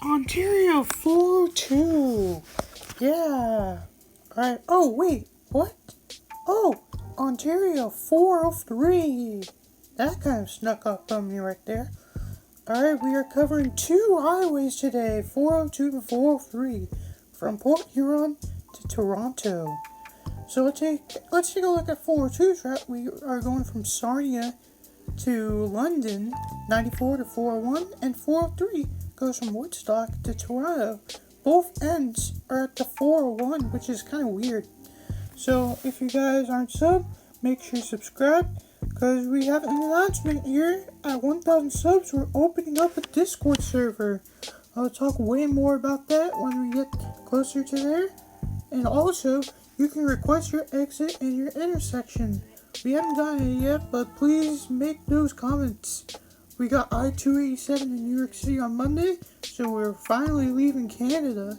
Ontario 402. Yeah. Alright. Oh, wait. What? Oh, Ontario 403. That kind of snuck up on me right there. Alright, we are covering two highways today, 402 and 403, from Port Huron to Toronto. So let's take a look at 402's route. We are going from Sarnia to London, 94 to 401, and 403 goes from Woodstock to Toronto. Both ends are at the 401, which is kind of weird. So if you guys aren't subbed, make sure you subscribe, because we have an announcement here. At 1,000 subs, we're opening up a Discord server. I'll talk way more about that when we get closer to there. And also, you can request your exit and your intersection. We haven't done it yet, but please make those comments. We got I-287 in New York City on Monday, so we're finally leaving Canada.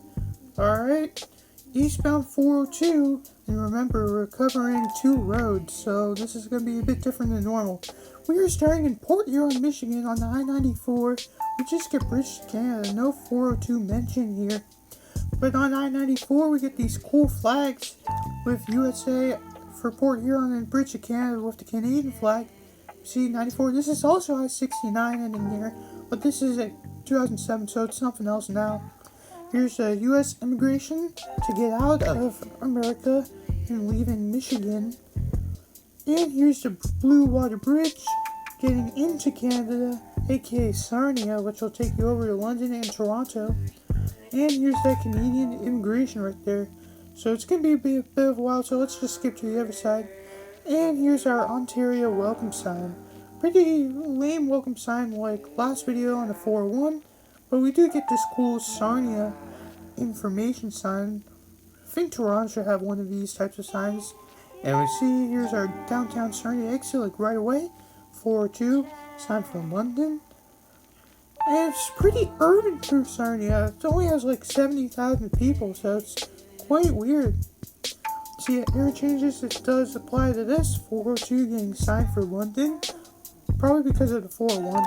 Alright, eastbound 402, and remember, we're covering two roads, so this is going to be a bit different than normal. We are starting in Port Huron, Michigan on I-94. We just get bridged to Canada, no 402 mentioned here. But on I-94, we get these cool flags with USA for Port Huron and Bridge to Canada with the Canadian flag. See, 94, this is also I-69 ending here, but this is a 2007, so it's something else now. Here's U.S. immigration to get out of America and leaving Michigan. And here's the Blue Water Bridge getting into Canada, aka Sarnia, which will take you over to London and Toronto. And here's that Canadian immigration right there. So it's going to be a bit of a while, so let's just skip to the other side. And here's our Ontario welcome sign. Pretty lame welcome sign like last video on the 401, but we do get this cool Sarnia information sign. I think Toronto should have one of these types of signs. And we see here's our downtown Sarnia exit, like right away. 402, sign from London. And it's pretty urban through Sarnia. It only has like 70,000 people, so it's quite weird. See, interchanges, it does apply to this. 402 getting signed for London, probably because of the 401.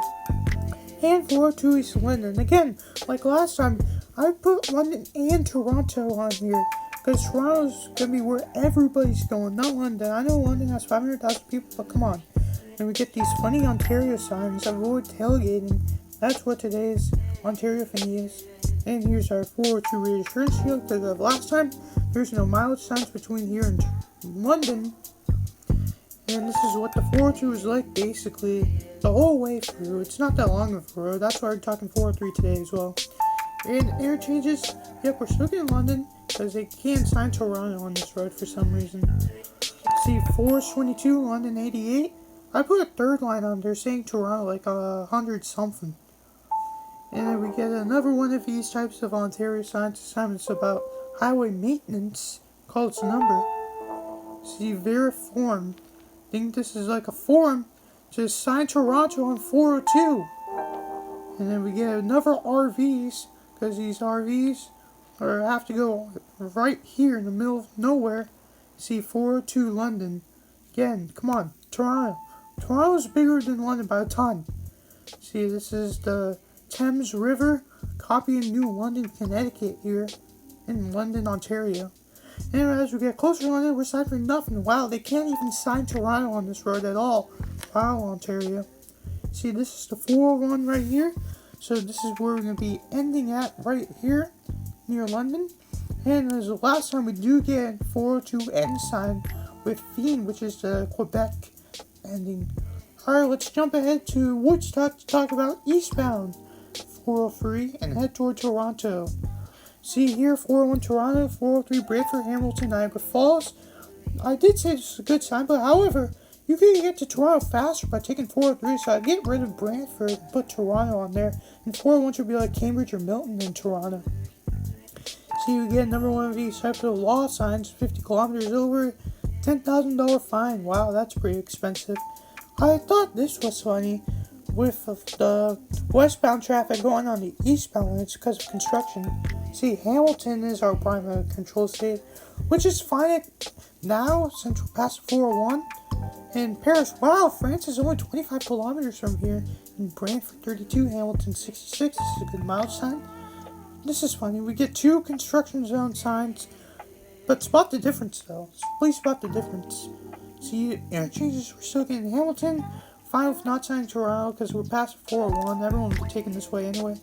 And 402 East London. Again, like last time, I put London and Toronto on here, because Toronto's going to be where everybody's going, not London. I know London has 500,000 people, but come on. And we get these funny Ontario signs, avoid tailgating. That's what today's Ontario thing is. And here's our 402 reassurance shield, because of last time, there's no mileage signs between here and London. And this is what the 402 is like, basically, the whole way through. It's not that long of a road. That's why we're talking 403 today as well. And interchanges, yep, we're still getting London, because they can't sign Toronto on this road for some reason. See, 422, London 88. I put a third line on there saying Toronto like 100 something. And then we get another one of these types of Ontario signs assignments about highway maintenance. Call its number. See, Veriform. Think this is like a form to sign Toronto on 402. And then we get another RVs, because these RVs have to go right here in the middle of nowhere. See, 402 London. Again, come on, Toronto. Toronto's bigger than London by a ton. See, this is the Thames River, copying New London, Connecticut here in London, Ontario. And as we get closer to London, we're signed for nothing. Wow, they can't even sign Toronto on this road at all. Wow, Ontario. See, this is the 401 right here. So this is where we're going to be ending at right here near London. And as the last time, we do get 402 end sign with Fiend, which is the Quebec ending. Alright, let's jump ahead to Woodstock to talk about eastbound 403 and head toward Toronto. See here, 401 Toronto, 403 Brantford, Hamilton, Niagara Falls. I did say this is a good sign, but however, you can get to Toronto faster by taking 403, so I'd get rid of Brantford and put Toronto on there. And 401 should be like Cambridge or Milton in Toronto. See, you get number one of these types of law signs, 50 kilometers over, $10,000 fine. Wow, that's pretty expensive. I thought this was funny with the westbound traffic going on the eastbound lanes because of construction. See, Hamilton is our primary control state, which is fine now since we're past 401. And Paris, wow, France is only 25 kilometers from here. And Brantford 32, Hamilton 66, this is a good mileage sign. this is funny. We get 2 construction zone signs, but spot the difference though. Please spot the difference. See, interchanges, we're still getting Hamilton. Fine with not signing Toronto because we're past 401. Everyone will be taking this way anyway.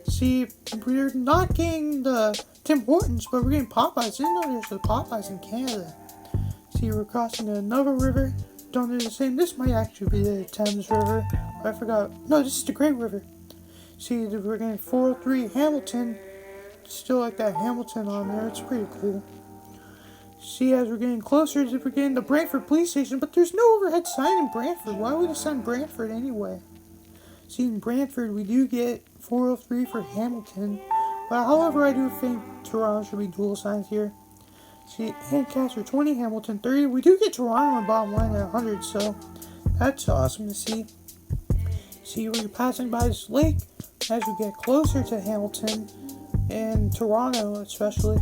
See, we're not getting the Tim Hortons, but we're getting Popeyes. Didn't know there's the Popeyes in Canada. See, we're crossing another river. Don't do the same. This might actually be the Thames River. I forgot. No, this is the Great River. See, we're getting 403 Hamilton. Still like that Hamilton on there. It's pretty cool. See, as we're getting closer, we're getting the Brantford police station, but there's no overhead sign in Brantford. Why would they sign Brantford anyway? See, in Brantford, we do get 403 for Hamilton, but however, I do think Toronto should be dual signs here. See, Ancaster 20, Hamilton 30. We do get Toronto on bottom line at 100, so that's awesome to see. See, we're passing by this lake as we get closer to Hamilton and Toronto especially.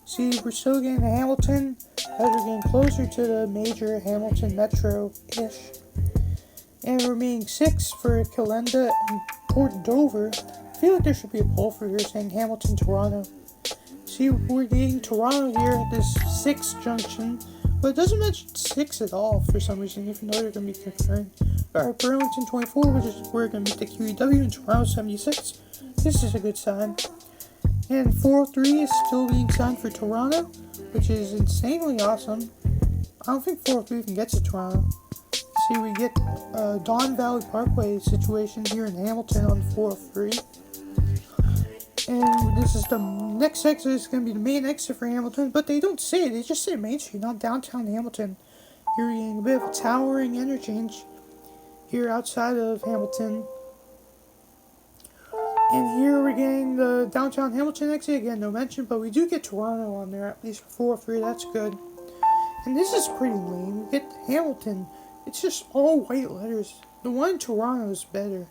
See, we're still getting to Hamilton as we're getting closer to the major Hamilton metro-ish. And we're meeting 6 for Calenda and Port Dover. I feel like there should be a poll for here saying Hamilton, Toronto. See, we're getting Toronto here at this 6 junction, but it doesn't mention 6 at all for some reason, even though they're going to be concurrent. Alright, Burlington 24, which is where we're going to meet the QEW, and Toronto 76. This is a good sign. And 403 is still being signed for Toronto, which is insanely awesome. I don't think 403 even gets to Toronto. See, we get Don Valley Parkway situation here in Hamilton on 403. And this is the next exit. It's going to be the main exit for Hamilton, but they don't say it. They just say Main Street, not downtown Hamilton. Here we're getting a bit of a towering interchange here outside of Hamilton. And here we're getting the downtown Hamilton exit. Again, no mention, but we do get Toronto on there, at least for 403. That's good. And this is pretty lame. We get Hamilton. It's just all white letters. The one in Toronto is better.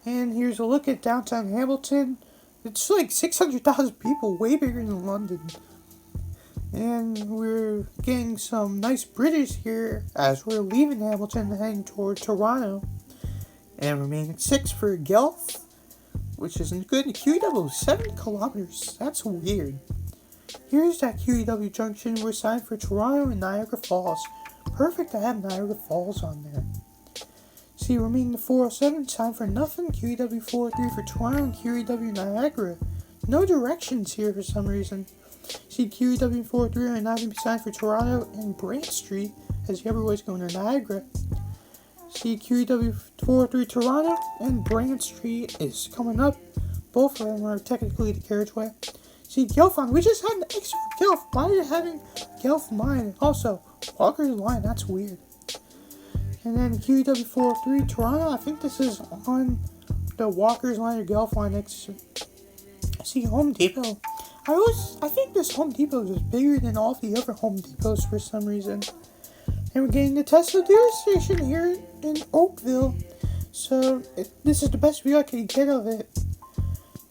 And here's a look at downtown Hamilton. It's like 600,000 people, way bigger than London. And we're getting some nice bridges here as we're leaving Hamilton and heading toward Toronto. And we're making 6 for Guelph, which isn't good. QEW, 7 kilometers. That's weird. Here's that QEW junction. We're signed for Toronto and Niagara Falls. Perfect to have Niagara Falls on there. See, we're meeting the 407, signed for nothing. QEW 403 for Toronto and QEW Niagara. No directions here for some reason. See, QEW 403 are not going to be signed for Toronto and Brant Street, as everybody's going to Niagara. See, QEW 403 Toronto and Brant Street is coming up. Both of them are technically the carriageway. See, Guelph on. We just had an extra for Guelph. Why are you having Guelph mine? Also, Walker's line. That's weird. And then QEW 403 Toronto. I think this is on the Walker's line or Guelph line next to. See, Home Depot. I think this Home Depot is bigger than all the other Home Depots for some reason. And we're getting the Tesla dealer station here in Oakville. So, this is the best view I can get of it.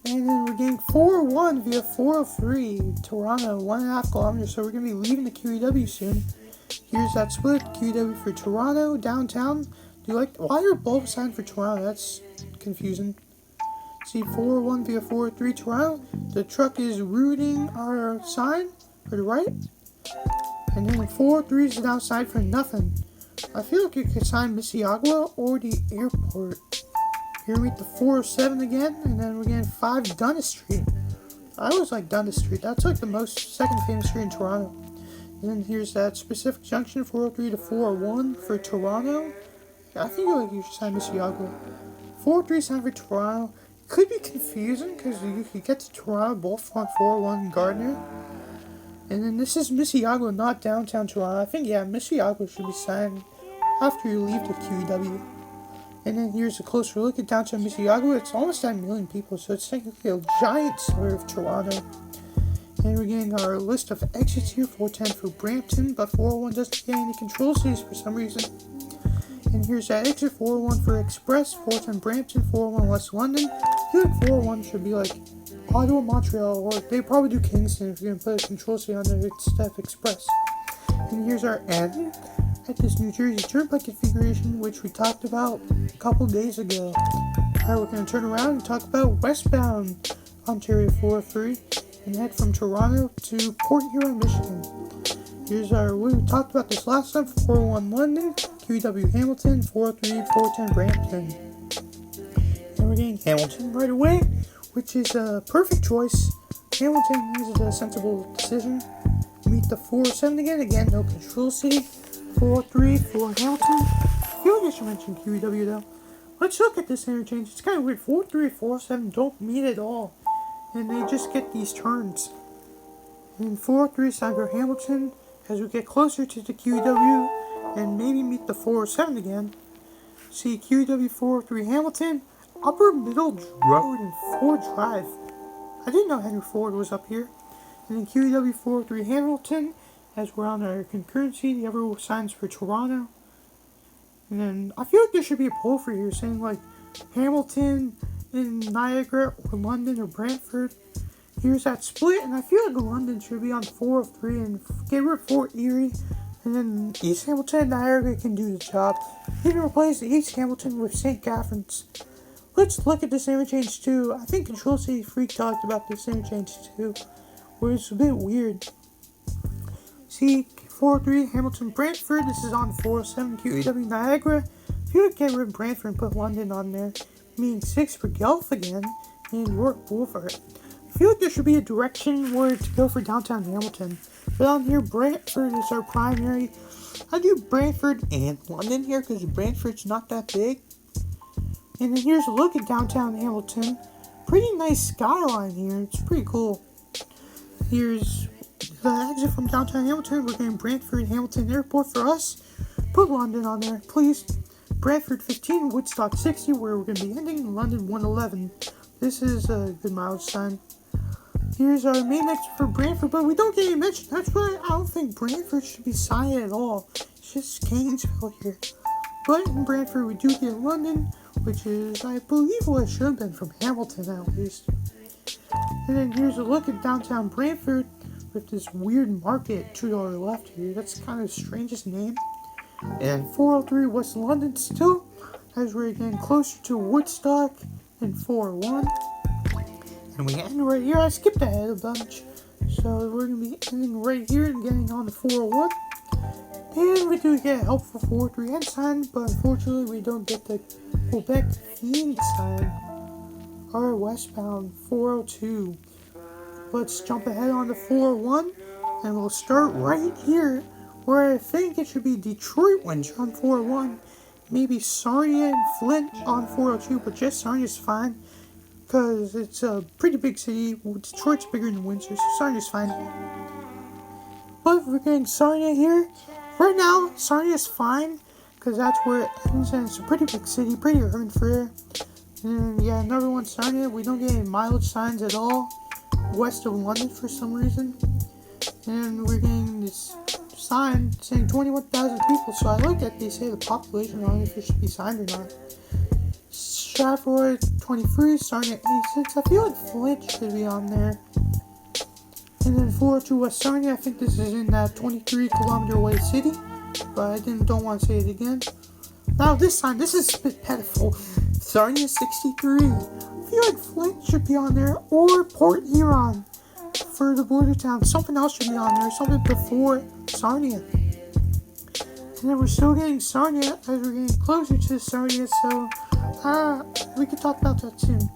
And then we're getting 401 via 403 Toronto, 1.5 kilometers. So, we're going to be leaving the QEW soon. Here's that split. QEW for Toronto, downtown. Why are both signed for Toronto? That's confusing. See, 401 via 403 Toronto. The truck is routing our sign for the right. And then 403 is outside for nothing. I feel like you could sign Mississauga or the airport. Here we meet the 407 again, and then we're getting 5 Dundas Street. I always like Dundas Street. That's like the most second famous street in Toronto. And then here's that specific junction, 403 to 401 for Toronto. I think you should sign Mississauga. 403 signed for Toronto. Could be confusing because you could get to Toronto both on 401 Gardner. And then this is Mississauga, not downtown Toronto. I think, Mississauga should be signed after you leave the QEW. And then here's a closer look at downtown Mississauga. It's almost at 1 million people, so it's technically a giant suburb of Toronto. And we're getting our list of exits here. 410 for Brampton, but 401 doesn't get any control cities for some reason. And here's that exit, 401 for Express, 410 Brampton, 401 West London. I feel like 401 should be like Ottawa, Montreal, or they probably do Kingston if you're going to put a control city on there instead of Express. And here's our end at this New Jersey Turnpike configuration, which we talked about a couple days ago. Alright, we're going to turn around and talk about westbound Ontario 403 and head from Toronto to Port Huron, Michigan. We talked about this last time: 401 London, QEW Hamilton, 403, 410 Brantford. And we're getting Hamilton right away, which is a perfect choice. Hamilton is a sensible decision. Meet the 407 again, no Control City. 403 for Hamilton. I feel like I should mention QEW though. Let's look at this interchange. It's kind of weird. 403 and 407 don't meet at all, and they just get these turns. And 403 is time for Hamilton as we get closer to the QEW and maybe meet the 407 again. See QEW 403 Hamilton, Upper Middle Road and Ford Drive. I didn't know Henry Ford was up here. And then QEW 403 Hamilton, as we're on our concurrency, the other signs for Toronto. And then I feel like there should be a poll for here saying like Hamilton in Niagara or London or Brantford. Here's that split, and I feel like London should be on 403 and get rid of Fort Erie. And then East Hamilton and Niagara can do the job. You can replace the East Hamilton with St. Catharines. Let's look at this interchange too. I think Control City Freak talked about this interchange too, where it's a bit weird. See, 403 Hamilton Brantford, this is on 407 QEW Niagara. If you would get rid of Brantford and put London on there, meaning 6 for Guelph again, and York Boulevard. I feel like there should be a direction where to go for downtown Hamilton. But on here, Brantford is our primary. I do Brantford and London here because Brantford's not that big. And then here's a look at downtown Hamilton. Pretty nice skyline here. It's pretty cool. Here's the exit from downtown Hamilton. We're getting Brantford Hamilton Airport for us. Put London on there, please. Brantford 15, Woodstock 60, where we're going to be ending. London 111. This is a good mileage sign. Here's our main exit for Brantford, but we don't get any mention. That's why I don't think Brantford should be signed at all. It's just Gainesville here. But in Brantford, we do get London, which is, I believe, what it should have been from Hamilton at least. And then here's a look at downtown Brantford with this weird market to our left here. That's kind of the strangest name. And 403 West London still, as we're getting closer to Woodstock and 401. And we end right here. I skipped ahead a bunch. So we're going to be ending right here and getting on to 401. And we do get a helpful 403 end sign, but unfortunately we don't get the Quebec fiend sign. Alright, westbound 402. Let's jump ahead on to 401, and we'll start right here, where I think it should be Detroit Winch on 401. Maybe Sarnia and Flint on 402, but just Sarnia's fine, because it's a pretty big city. Detroit's bigger than Windsor, so Sarnia's fine. But we're getting Sarnia here. Right now, Sarnia's fine, because that's where it ends, and it's a pretty big city, pretty urban for there. And yeah, another one, Sarnia. We don't get any mileage signs at all west of London for some reason. And we're getting this sign saying 21,000 people, so I looked at, they say the population on it, if it should be signed or not. Stratford 23, Sarnia 86. I feel like Flint should be on there. And then 402 West Sarnia, I think this is in that 23 kilometer away city, but I don't want to say it again. Now this sign, this is a bit pitiful. Sarnia 63. I feel like Flint should be on there, or Port Huron for the border town. Something else should be on there, something before Sarnia. And then we're still getting Sarnia as we're getting closer to Sarnia, so we can talk about that soon.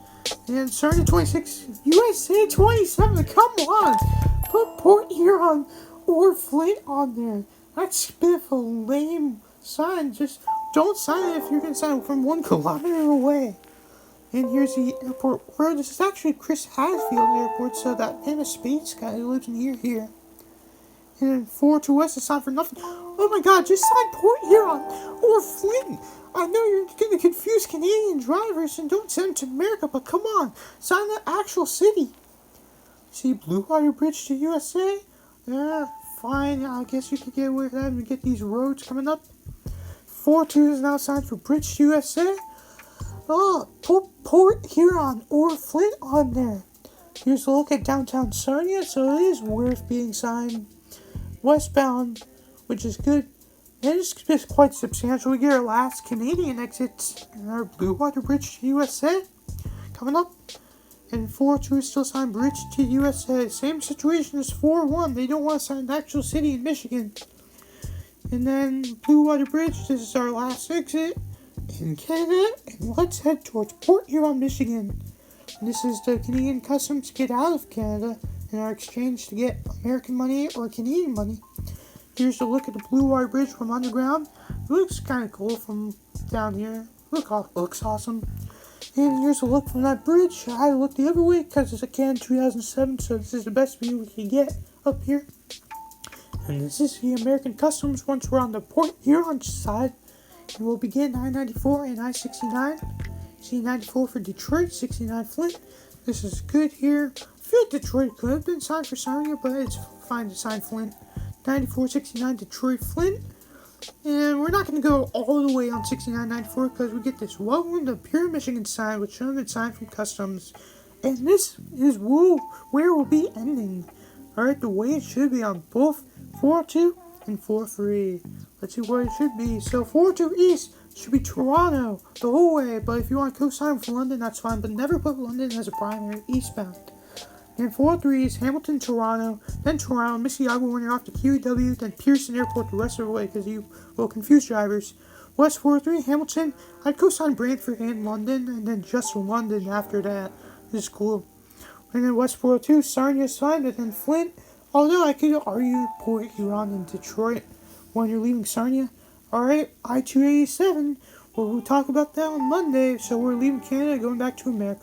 And Sarnia 26, USA 27, come on! Put Port Huron or Flint on there. That's a bit of a lame sign. Just don't sign it if you're going to sign it from 1 kilometer away. And here's the airport where this is actually Chris Hadfield Airport, so that famous space guy who lives here. And then 402 West is signed for nothing. Oh my god, just sign Port Huron or Flint. I know you're going to confuse Canadian drivers and don't send them to America, but come on, sign the actual city. See, Blue Water Bridge to USA? Yeah, fine, I guess you could get away with that and get these roads coming up. 402 is now signed for Bridge to USA. Oh, put Port Huron or Flint on there. Here's a look at downtown Sarnia, so it is worth being signed westbound, which is good. And it's quite substantial. We get our last Canadian exit and our Blue Water Bridge to USA coming up. And 4-2 is still signed Bridge to USA. Same situation as 4-1. They don't want to sign an actual city in Michigan. And then Blue Water Bridge, this is our last exit in Canada. And let's head towards Port Huron, Michigan. And this is the Canadian customs to get out of Canada and our exchange to get American money or Canadian money. Here's a look at the Blue Water Bridge from underground. It looks kind of cool from down here. Looks awesome. And here's a look from that bridge. I had to look the other way because it's a Canon 2007, so this is the best view we can get up here. And this is the American Customs once we're on the Port Huron side. And we'll begin I-94 and I-69. C-94 for Detroit, 69 Flint. This is good here. I feel like Detroit could have been signed for Sarnia, but it's fine to sign Flint. 94-69 Detroit Flint. And we're not going to go all the way on 69-94 because we get this Welcome to Pure Michigan sign, which should have been signed from Customs. And this is where we'll be ending. Alright, the way it should be on both 4-2 and 4-3. Let's see where it should be. So 4-2 East should be Toronto the whole way. But if you want to co-sign for London, that's fine. But never put London as a primary eastbound. And 4-3 is Hamilton, Toronto, then Toronto, Mississauga when you're off to QEW, then Pearson Airport the rest of the way because you will confuse drivers. West 4-3, Hamilton, I'd co-sign Brantford and London, and then just London after that. This is cool. And then West 402, Sarnia signed, and then Flint, although I could argue Port Huron and Detroit when you're leaving Sarnia. Alright, I-287, well, we'll talk about that on Monday, so we're leaving Canada going back to America.